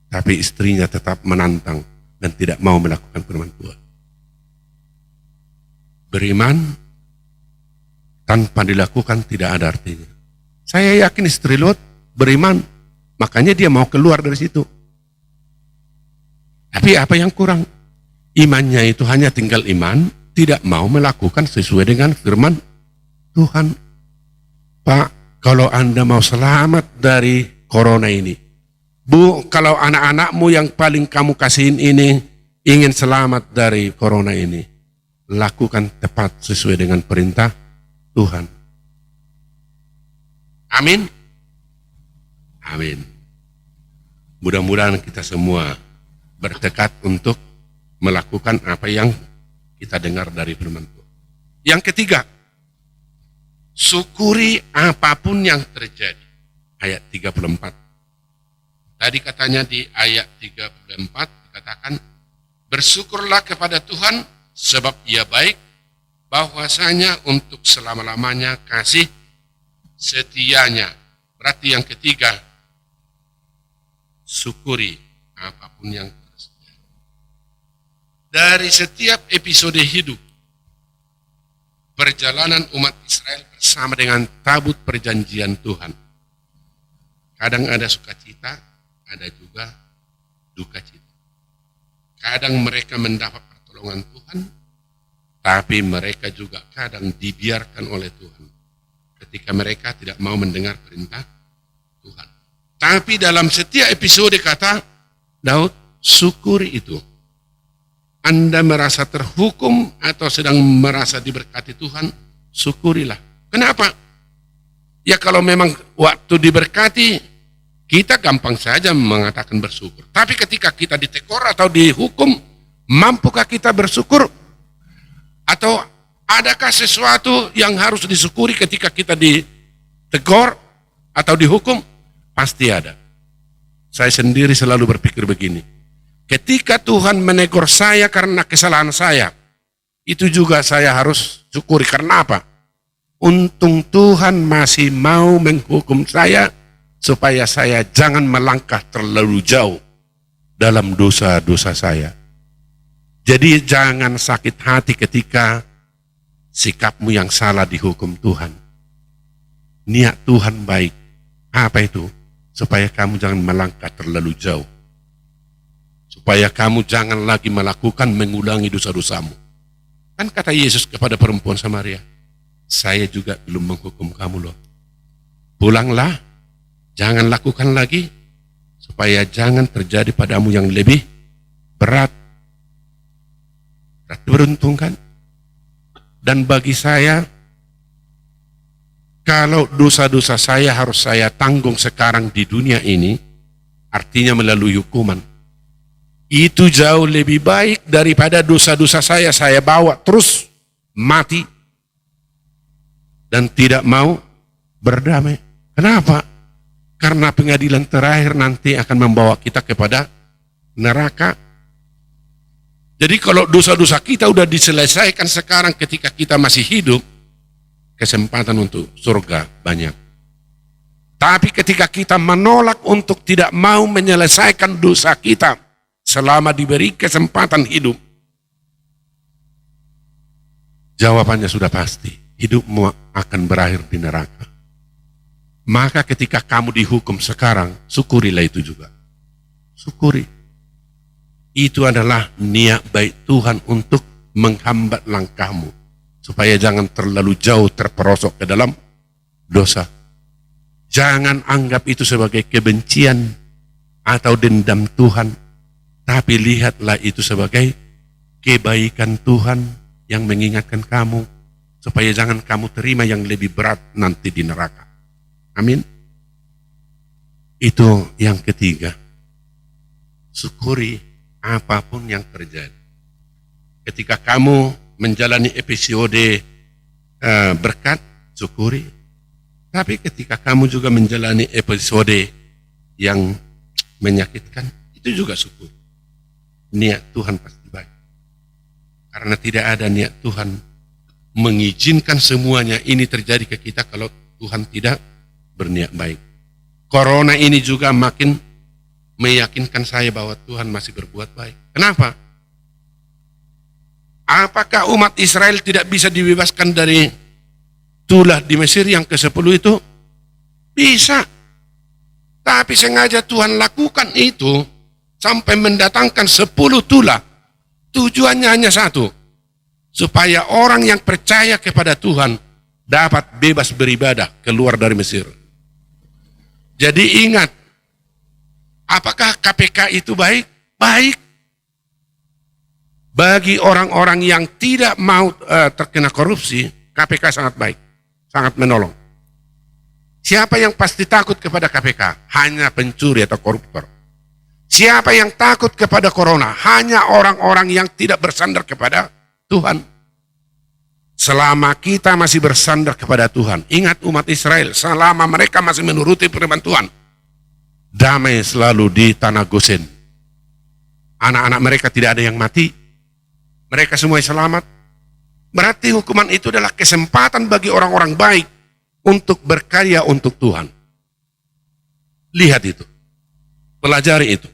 Speaker 5: tapi istrinya tetap menantang dan tidak mau melakukan firman Tuhan. Beriman tanpa dilakukan tidak ada artinya. Saya yakin istri Lot beriman, makanya dia mau keluar dari situ. Tapi apa yang kurang? Imannya itu hanya tinggal iman, tidak mau melakukan sesuai dengan firman Tuhan. Pak, kalau Anda mau selamat dari corona ini, Bu, kalau anak-anakmu yang paling kamu kasihin ini ingin selamat dari corona ini, lakukan tepat sesuai dengan perintah Tuhan. Amin. Amin. Mudah-mudahan kita semua bertekad untuk melakukan apa yang kita dengar dari firman Tuhan. Yang ketiga, syukuri apapun yang terjadi. Ayat 34. Tadi katanya di ayat 34 dikatakan, bersyukurlah kepada Tuhan sebab Ia baik, bahwasanya untuk selama-lamanya kasih setianya. Berarti yang ketiga, syukuri apapun yang terjadi. Dari setiap episode hidup perjalanan umat Israel bersama dengan tabut perjanjian Tuhan, kadang ada sukacita, ada juga duka cita. Kadang mereka mendapat pertolongan Tuhan, tapi mereka juga kadang dibiarkan oleh Tuhan ketika mereka tidak mau mendengar perintah Tuhan. Tapi dalam setiap episode kata Daud, syukuri itu. Anda merasa terhukum atau sedang merasa diberkati Tuhan, syukurilah. Kenapa? Ya kalau memang waktu diberkati, kita gampang saja mengatakan bersyukur. Tapi ketika kita ditegur atau dihukum, mampukah kita bersyukur? Atau adakah sesuatu yang harus disyukuri ketika kita ditegur atau dihukum? Pasti ada. Saya sendiri selalu berpikir begini. Ketika Tuhan menegur saya karena kesalahan saya, itu juga saya harus syukuri. Karena apa? Untung Tuhan masih mau menghukum saya supaya saya jangan melangkah terlalu jauh dalam dosa-dosa saya. Jadi jangan sakit hati ketika sikapmu yang salah dihukum Tuhan. Niat Tuhan baik. Apa itu? Supaya kamu jangan melangkah terlalu jauh. Supaya kamu jangan lagi melakukan mengulangi dosa-dosamu. Kan kata Yesus kepada perempuan Samaria, saya juga belum menghukum kamu loh. Pulanglah, jangan lakukan lagi, supaya jangan terjadi padamu yang lebih berat. Beruntung kan? Dan bagi saya, kalau dosa-dosa saya harus saya tanggung sekarang di dunia ini, artinya melalui hukuman, itu jauh lebih baik daripada dosa-dosa saya bawa terus mati dan tidak mau berdamai. Kenapa? Karena pengadilan terakhir nanti akan membawa kita kepada neraka. Jadi kalau dosa-dosa kita udah diselesaikan sekarang ketika kita masih hidup, kesempatan untuk surga banyak. Tapi ketika kita menolak untuk tidak mau menyelesaikan dosa kita selama diberi kesempatan hidup, jawabannya sudah pasti, hidupmu akan berakhir di neraka. Maka ketika kamu dihukum sekarang, syukurilah itu juga. Syukuri. Itu adalah niat baik Tuhan untuk menghambat langkahmu, supaya jangan terlalu jauh terperosok ke dalam dosa. Jangan anggap itu sebagai kebencian atau dendam Tuhan, tapi lihatlah itu sebagai kebaikan Tuhan yang mengingatkan kamu supaya jangan kamu terima yang lebih berat nanti di neraka. Amin. Itu yang ketiga. Syukuri apapun yang terjadi. Ketika kamu menjalani episode berkat, syukuri. Tapi ketika kamu juga menjalani episode yang menyakitkan, itu juga syukur. Niat Tuhan pasti baik. Karena tidak ada niat Tuhan mengizinkan semuanya ini terjadi ke kita kalau Tuhan tidak berniat baik. Corona ini juga makin meyakinkan saya bahwa Tuhan masih berbuat baik. Kenapa? Apakah umat Israel tidak bisa dibebaskan dari tulah di Mesir yang ke-10 itu? Bisa. Tapi sengaja Tuhan lakukan itu sampai mendatangkan 10 tulah. Tujuannya hanya satu. Supaya orang yang percaya kepada Tuhan dapat bebas beribadah keluar dari Mesir. Jadi ingat, apakah KPK itu baik? Baik. Bagi orang-orang yang tidak mau terkena korupsi, KPK sangat baik. Sangat menolong. Siapa yang pasti takut kepada KPK? Hanya pencuri atau koruptor. Siapa yang takut kepada corona? Hanya orang-orang yang tidak bersandar kepada Tuhan. Selama kita masih bersandar kepada Tuhan, ingat umat Israel, selama mereka masih menuruti firman Tuhan, damai selalu di tanah Gosen. Anak-anak mereka tidak ada yang mati, mereka semua selamat. Berarti hukuman itu adalah kesempatan bagi orang-orang baik untuk berkarya untuk Tuhan. Lihat itu, pelajari itu.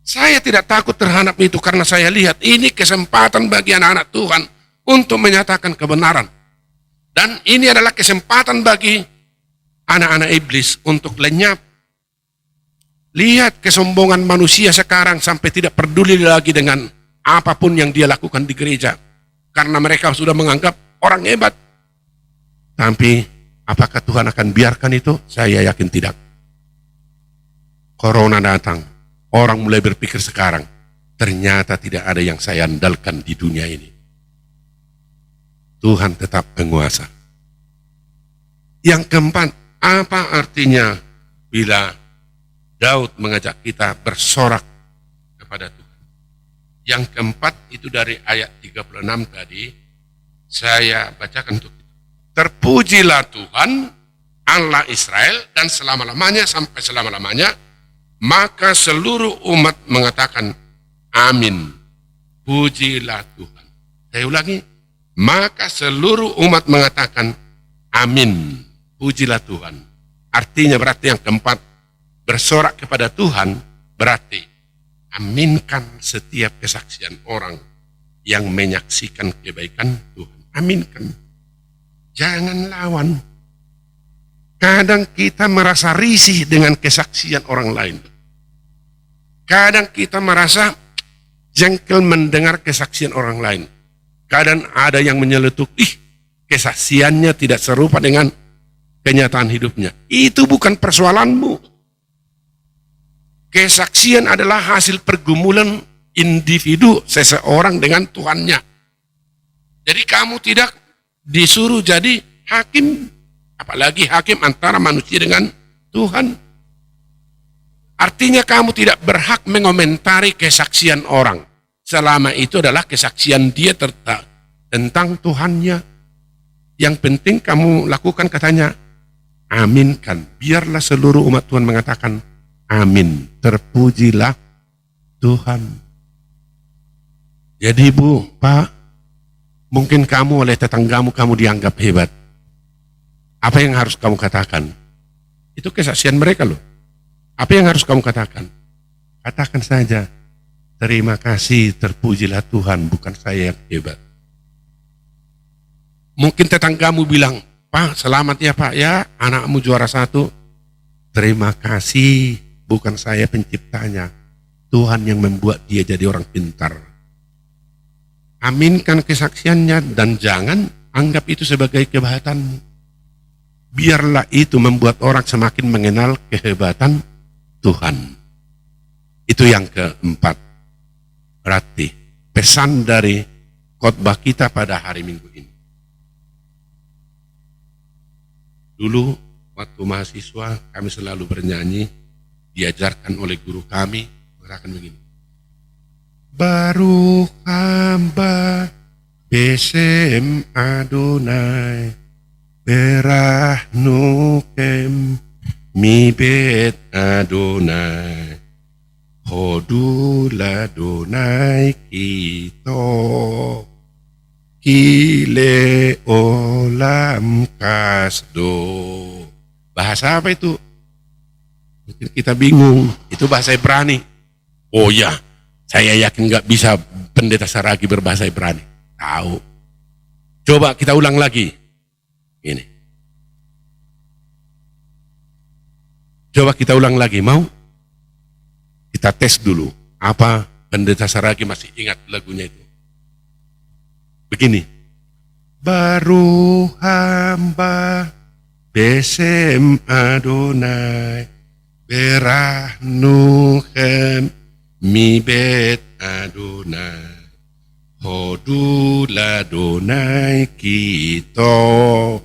Speaker 5: Saya tidak takut terhadap itu karena saya lihat ini kesempatan bagi anak-anak Tuhan untuk menyatakan kebenaran. Dan ini adalah kesempatan bagi anak-anak iblis untuk lenyap. Lihat kesombongan manusia sekarang sampai tidak peduli lagi dengan apapun yang dia lakukan di gereja. Karena mereka sudah menganggap orang hebat. Tapi apakah Tuhan akan biarkan itu? Saya yakin tidak. Corona datang. Orang mulai berpikir sekarang, ternyata tidak ada yang saya andalkan di dunia ini. Tuhan tetap penguasa. Yang keempat, apa artinya bila Daud mengajak kita bersorak kepada Tuhan? Yang keempat itu dari ayat 36 tadi, saya bacakan untuk kita. Terpujilah Tuhan, Allah Israel, dan selama-lamanya sampai selama-lamanya, maka seluruh umat mengatakan, amin. Pujilah Tuhan. Saya ulangi, maka seluruh umat mengatakan, amin. Pujilah Tuhan. Artinya berarti yang keempat, bersorak kepada Tuhan, berarti aminkan setiap kesaksian orang yang menyaksikan kebaikan Tuhan. Aminkan. Jangan lawan. Kadang kita merasa risih dengan kesaksian orang lain. Kadang kita merasa jengkel mendengar kesaksian orang lain. Kadang ada yang menyeletuk, kesaksiannya tidak serupa dengan kenyataan hidupnya. Itu bukan persoalanmu. Kesaksian adalah hasil pergumulan individu seseorang dengan Tuhannya. Jadi kamu tidak disuruh jadi hakim. Apalagi hakim antara manusia dengan Tuhan. Artinya kamu tidak berhak mengomentari kesaksian orang. Selama itu adalah kesaksian dia tentang Tuhannya. Yang penting kamu lakukan katanya, aminkan. Biarlah seluruh umat Tuhan mengatakan, amin. Terpujilah Tuhan. Jadi Bu, Pak, mungkin kamu oleh tetanggamu kamu dianggap hebat. Apa yang harus kamu katakan? Itu kesaksian mereka loh. Apa yang harus kamu katakan? Katakan saja, terima kasih, terpujilah Tuhan, bukan saya yang hebat. Mungkin tetanggamu bilang, Pak, selamat ya Pak ya, anakmu juara 1. Terima kasih, bukan saya penciptanya. Tuhan yang membuat dia jadi orang pintar. Aminkan kesaksiannya dan jangan anggap itu sebagai kehebatanmu. Biarlah itu membuat orang semakin mengenal kehebatan Tuhan. Itu yang keempat. Berarti pesan dari khotbah kita pada hari Minggu ini. Dulu waktu mahasiswa kami selalu bernyanyi, diajarkan oleh guru kami, mengatakan begini. Baruch hamba Besem Adonai Berah nukem mi bet Adonai Hodul Adonai kito Kile olam kasdo. Bahasa apa itu? Mungkin kita bingung, itu bahasa Ibrani. Oh ya, saya yakin nggak bisa pendeta Saragi berbahasa Ibrani. Tahu. Coba kita ulang lagi. Ini. Coba kita ulang lagi, mau? Kita tes dulu. Apa pendeta Saragi masih ingat lagunya itu? Begini. Baru hamba Besem Adonai Berah nuhem mi bet Adonai Hodul Adonai kito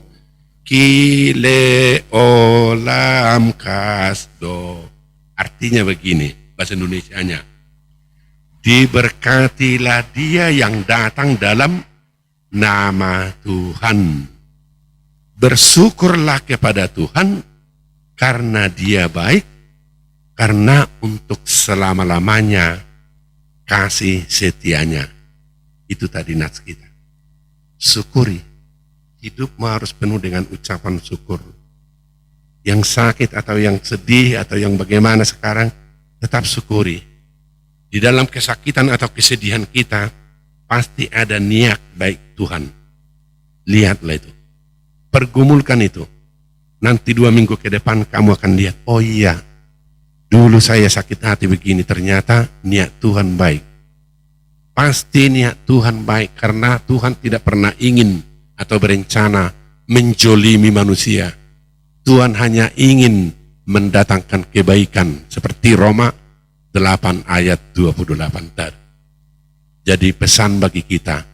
Speaker 5: Kile olam kasdo. Artinya begini, bahasa Indonesianya. Diberkatilah dia yang datang dalam nama Tuhan. Bersyukurlah kepada Tuhan karena dia baik, karena untuk selama-lamanya kasih setianya. Itu tadi nats kita. Syukuri. Hidupmu harus penuh dengan ucapan syukur. Yang sakit atau yang sedih atau yang bagaimana sekarang, tetap syukuri. Di dalam kesakitan atau kesedihan kita, pasti ada niat baik Tuhan. Lihatlah itu. Pergumulkan itu. Nanti 2 minggu ke depan kamu akan lihat, oh iya, dulu saya sakit hati begini, ternyata niat Tuhan baik. Pasti niat Tuhan baik karena Tuhan tidak pernah ingin atau berencana menjolimi manusia. Tuhan hanya ingin mendatangkan kebaikan seperti Roma 8 ayat 28 tadi. Jadi pesan bagi kita,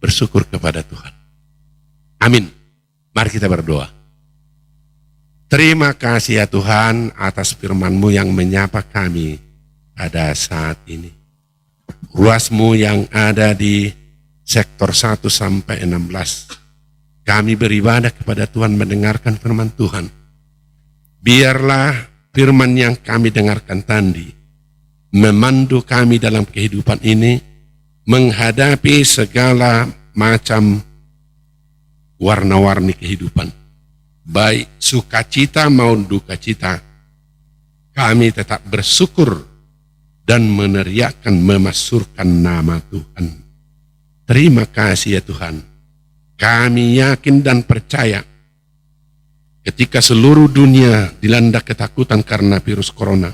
Speaker 5: bersyukur kepada Tuhan. Amin. Mari kita berdoa. Terima kasih ya Tuhan atas firman-Mu yang menyapa kami pada saat ini. Ruas-Mu yang ada di sektor 1 sampai 16. Kami beribadah kepada Tuhan mendengarkan firman Tuhan. Biarlah firman yang kami dengarkan tadi memandu kami dalam kehidupan ini menghadapi segala macam warna-warni kehidupan. Baik sukacita maupun duka cita, kami tetap bersyukur dan meneriakkan memasyurkan nama Tuhan. Terima kasih ya Tuhan. Kami yakin dan percaya ketika seluruh dunia dilanda ketakutan karena virus corona.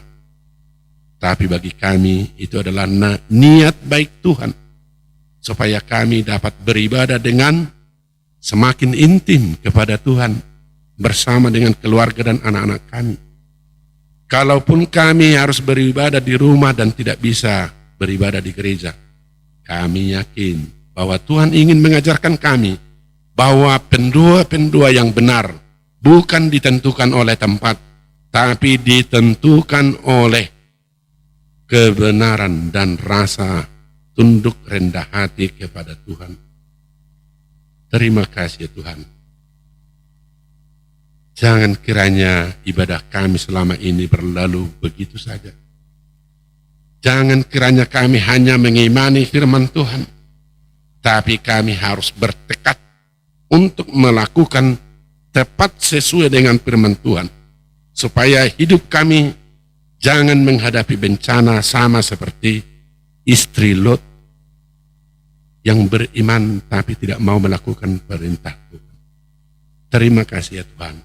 Speaker 5: Tapi bagi kami itu adalah niat baik Tuhan. Supaya kami dapat beribadah dengan semakin intim kepada Tuhan bersama dengan keluarga dan anak-anak kami. Kalaupun kami harus beribadah di rumah dan tidak bisa beribadah di gereja, kami yakin bahwa Tuhan ingin mengajarkan kami bahwa pendua-pendua yang benar bukan ditentukan oleh tempat, tapi ditentukan oleh kebenaran dan rasa tunduk rendah hati kepada Tuhan. Terima kasih Tuhan. Jangan kiranya ibadah kami selama ini berlalu begitu saja. Jangan kiranya kami hanya mengimani firman Tuhan, tapi kami harus bertekad untuk melakukan tepat sesuai dengan firman Tuhan, supaya hidup kami jangan menghadapi bencana sama seperti istri Lot yang beriman tapi tidak mau melakukan perintah Tuhan. Terima kasih ya Tuhan.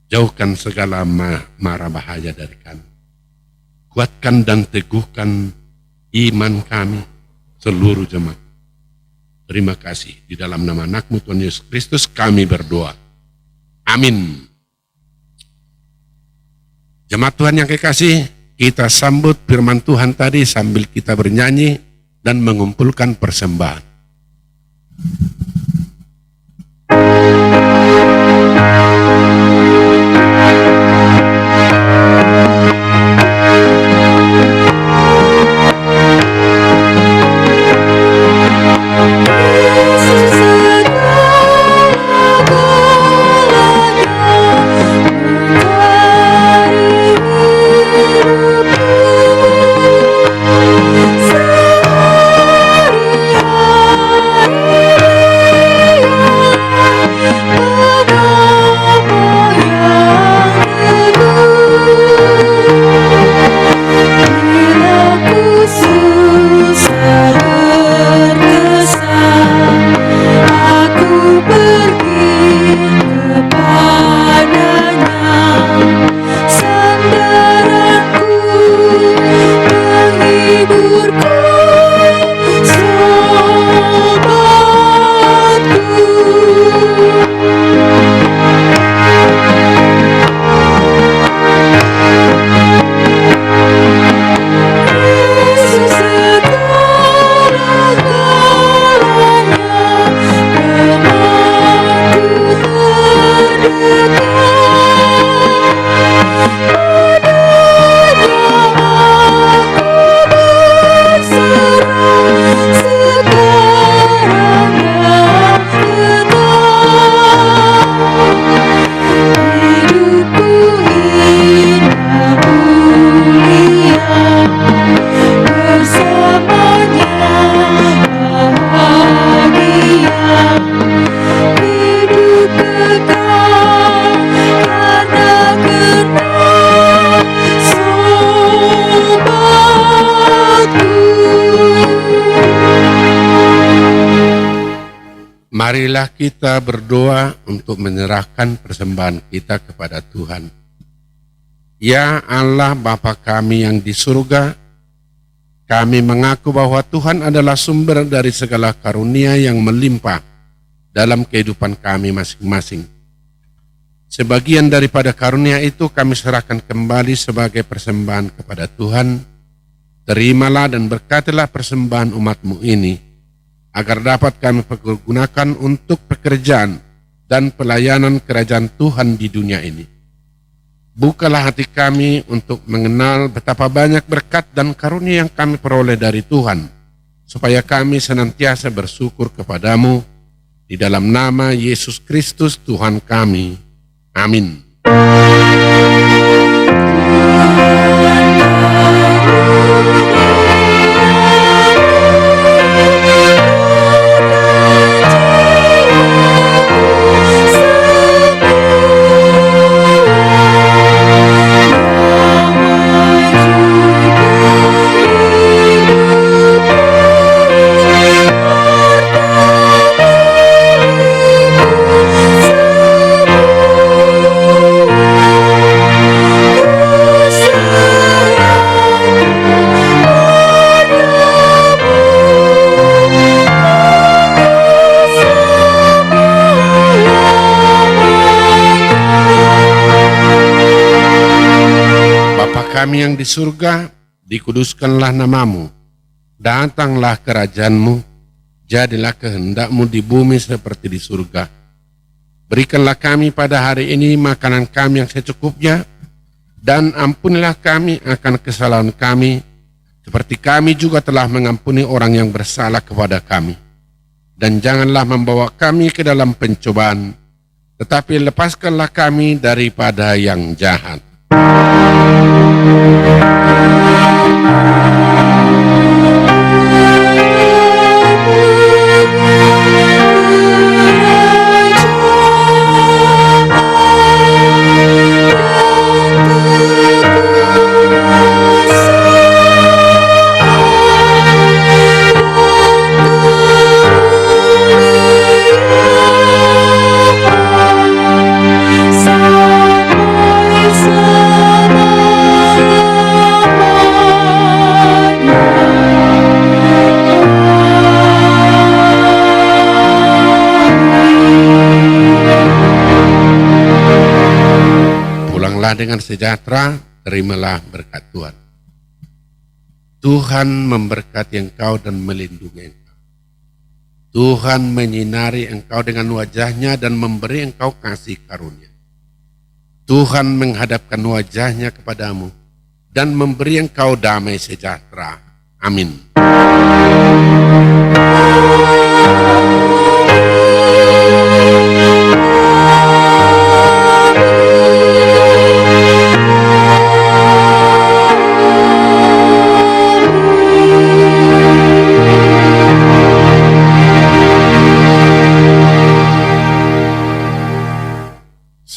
Speaker 5: Jauhkan segala mara bahaya dari kami. Kuatkan dan teguhkan iman kami seluruh jemaat. Terima kasih. Di dalam nama anak-Mu Tuhan Yesus Kristus kami berdoa. Amin. Jemaat Tuhan yang kekasih, kita sambut firman Tuhan tadi sambil kita bernyanyi dan mengumpulkan persembahan. Marilah kita berdoa untuk menyerahkan persembahan kita kepada Tuhan. Ya Allah Bapa kami yang di surga, kami mengaku bahwa Tuhan adalah sumber dari segala karunia yang melimpah dalam kehidupan kami masing-masing. Sebagian daripada karunia itu kami serahkan kembali sebagai persembahan kepada Tuhan. Terimalah dan berkatilah persembahan umat-Mu ini, agar dapat kami pergunakan untuk pekerjaan dan pelayanan kerajaan Tuhan di dunia ini. Bukalah hati kami untuk mengenal betapa banyak berkat dan karunia yang kami peroleh dari Tuhan, supaya kami senantiasa bersyukur kepadamu, di dalam nama Yesus Kristus Tuhan kami. Amin. Kami yang di surga, dikuduskanlah namamu, datanglah kerajaanmu, jadilah kehendak-Mu di bumi seperti di surga. Berikanlah kami pada hari ini makanan kami yang secukupnya, dan ampunilah kami akan kesalahan kami, seperti kami juga telah mengampuni orang yang bersalah kepada kami. Dan janganlah membawa kami ke dalam pencobaan, tetapi lepaskanlah kami daripada yang jahat. Dengan sejahtera, terimalah berkat Tuhan. Tuhan memberkati engkau dan melindungi engkau. Tuhan menyinari engkau dengan wajahnya dan memberi engkau kasih karunia. Tuhan menghadapkan wajahnya kepadamu dan memberi engkau damai sejahtera. Amin.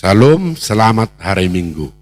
Speaker 5: Salam, selamat hari Minggu.